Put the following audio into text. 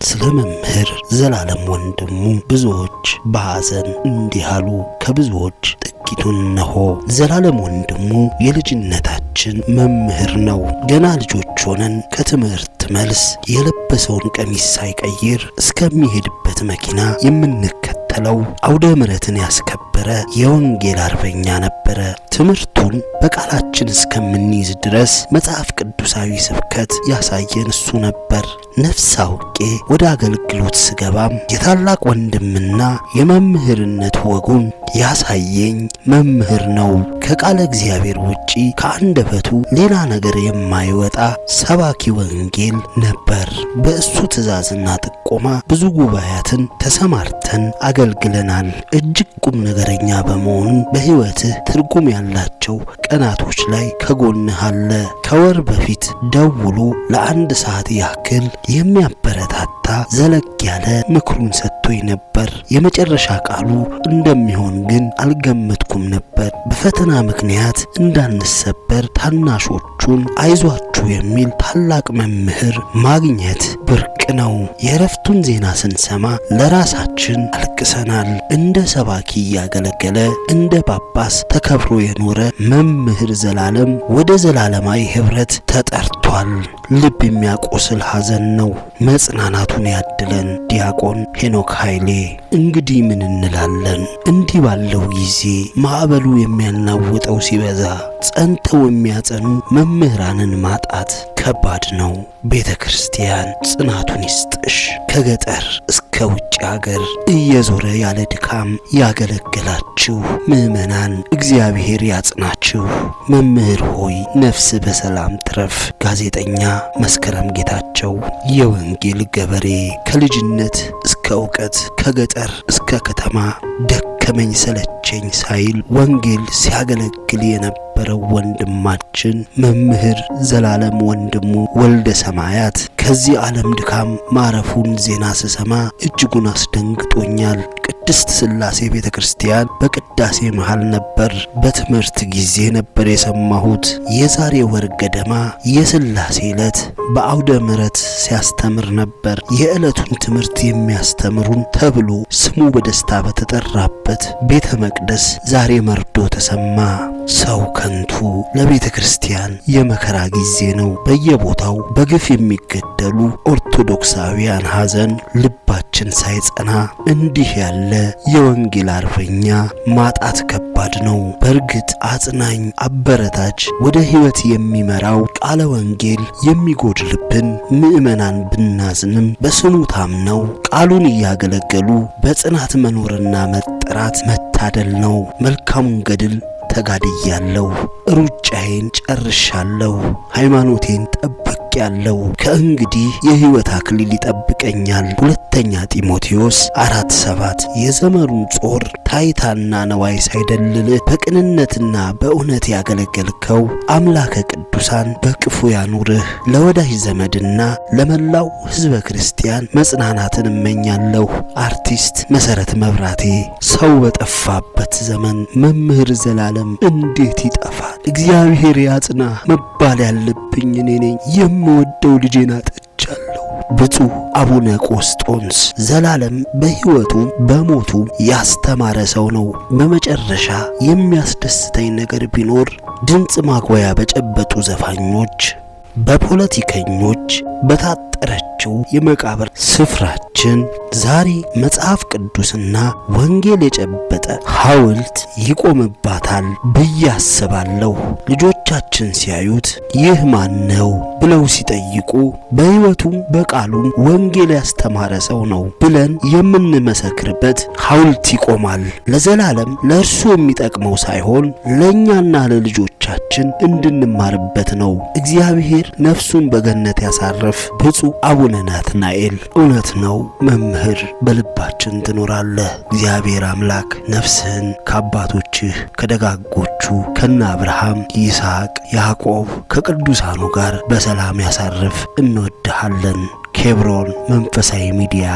ስለ መምህር ዘላለም ወንድሙ ብዙዎች በሐዘን እንዲህ አሉ። ከብዙዎች ጥቂቱን ነሆ። ዘላለም ወንድሙ የልጅነታችን መምህር ነው። ገና ልጆች ሆነን ከትምህርት መልስ የለበሰውን ቀሚስ ሳይቀይር እስከሚሄድበት መኪና የምንከተለው አውደ ምሕረትን ያስከበረ የወንጌል አርበኛ ነበረ። ትምህርቱን በቃላችን እስከምንይዝ ድረስ መጽሐፍ ቅዱሳዊ ስብከት ያሳየን እሱ ነበር። ነፍስ አውቄ ወደ አገልግሎት ስገባም የታላቅ ወንድምና የመምህርነት ወጉን ያሳየኝ መምህር ነው። ከቃለ እግዚአብሔር ውጪ ከአንደበቱ ሌላ ነገር የማይወጣ ሰባኪ ወንጌል ነበር። በእሱ ትእዛዝና ጥቆማ ብዙ ጉባኤያትን ተሰማርተን አገልግለናል። እጅግ ቁም ነገረኛ በመሆኑ በሕይወትህ ትርጉም ያላቸው ቀናቶች ላይ ከጎንህ አለ። ከወር በፊት ደውሎ ለ1 ሰዓት ያክል የሚያበረታታ ዘለግ ያለ ምክሩን ሰጥቶኝ ነበር። የመጨረሻ ቃሉ እንደሚሆን ግን አልገመትኩም ነበር። በፈተና ምክንያት እንዳንሰበር ታናሾቹን አይዟችሁ የሚል ታላቅ መምህር ማግኘት ብርቅ ነው። የእረፍቱን ዜና ስንሰማ ለራሳችን አልቅሰናል። እንደ ሰባኪ እያገለገለ እንደ ጳጳስ ተከብሮ የኖረ መምህር ዘላለም ወደ ዘላለማዊ ኅብረት ተጠርቷል። ልብ የሚያቆስል ሐዘን ነው። መጽናናቱን ያድለን። ዲያቆን ሄኖክ ኃይሌ። እንግዲህ ምን እንላለን? እንዲህ ባለው ጊዜ ማዕበሉ የሚያናውጠው ሲበዛ ጸንተው የሚያጸኑ መምህራንን ማጣት ከባድ ነው። ቤተ ክርስቲያን ጽናቱን ይስጥሽ። ከገጠር እስከ ውጭ ሀገር እየዞረ ያለ ድካም ያገለገላችሁ ምዕመናን እግዚአብሔር ያጽናችሁ። መምህር ሆይ ነፍስ በሰላም ትረፍ። ጋዜጠኛ መስከረም ጌታቸው። የወንጌል ገበሬ ከልጅነት እስከ ዕውቀት ከገጠር እስከ ከተማ ደከመኝ ሰለቸኝ ሳይል ወንጌል ሲያገለግል የነበረው ወንድማችን መምህር ዘላለም ወንድሙ ወልደ ሰማያት ከዚህ ዓለም ድካም ማረፉን ዜና ስሰማ እጅጉን አስደንግጦኛል። ቅድስት ሥላሴ ቤተ ክርስቲያን በቅዳሴ መሃል ነበር። በትምህርት ጊዜ ነበር የሰማሁት። የዛሬ ወር ገደማ የሥላሴ ዕለት በአውደ ምሕረት ሲያስተምር ነበር። የዕለቱን ትምህርት የሚያስተምሩን ተብሎ ስሙ በደስታ በተጠራበት ቤተ መቅደስ ዛሬ መርዶ ተሰማ። ሰው ከንቱ ለቤተ ክርስቲያን የመከራ ጊዜ ነው። በየቦታው በግፍ የሚገደሉ ኦርቶዶክሳውያን ሐዘን ልባችን ሳይጸና እንዲህ ያለ የወንጌል አርበኛ ማጣት ከባድ ነው። በእርግጥ አጽናኝ አበረታች ወደ ሕይወት የሚመራው ቃለ ወንጌል የሚጎድልብን ምዕመናን ብናዝንም በስሙ ታምነው ቃሉን እያገለገሉ በጽናት መኖርና መጠራት መታደል ነው። መልካሙን ገድል ተጋድያለሁ፣ ሩጫዬን ጨርሻለሁ፣ ሃይማኖቴን ጠብቄያለሁ። ከእንግዲህ የሕይወት አክሊል ይጠብቀኛል። ሁለተኛ ጢሞቴዎስ 4:7 የዘመኑን ጾር ታይታና ነዋይ ሳይደልልህ በቅንነትና በእውነት ያገለገልከው አምላከ ቅዱሳን በቅፉ ያኑርህ። ለወዳጅ ዘመድና ለመላው ሕዝበ ክርስቲያን መጽናናትን እመኛለሁ። አርቲስት መሰረት መብራቴ። ሰው በጠፋበት ዘመን መምህር ዘላለም እንዴት ይጠፋል? እግዚአብሔር ያጽና መባል ያለብኝ እኔ ነኝ። የምወደው ልጄን አጥቻለሁ። ብፁዕ አቡነ ቆስጦንስ። ዘላለም በሕይወቱ በሞቱ ያስተማረ ሰው ነው። በመጨረሻ የሚያስደስተኝ ነገር ቢኖር ድምፅ ማጉያ በጨበጡ ዘፋኞች፣ በፖለቲከኞች በታጠረችው የመቃብር ስፍራችን ዛሬ መጽሐፍ ቅዱስና ወንጌል የጨበጠ ሐውልት ይቆምባታል ብዬ አስባለሁ። ልጆቻችን ሲያዩት ይህ ማን ነው ብለው ሲጠይቁ በሕይወቱ በቃሉም ወንጌል ያስተማረ ሰው ነው ብለን የምንመሰክርበት ሐውልት ይቆማል። ለዘላለም ለእርሱ የሚጠቅመው ሳይሆን ለእኛና ለልጆቻችን እንድንማርበት ነው። እግዚአብሔር ነፍሱን በገነት ያሳረፍ ብፁዕ አቡነ ናትናኤል። እውነት ነው መምህር በልባችን ትኖራለህ። እግዚአብሔር አምላክ ነፍስህን ከአባቶችህ ከደጋጎቹ ከነ አብርሃም፣ ይስሐቅ፣ ያዕቆብ ከቅዱሳኑ ጋር በሰላም ያሳርፍ። እንወድሃለን። ኬብሮን መንፈሳዊ ሚዲያ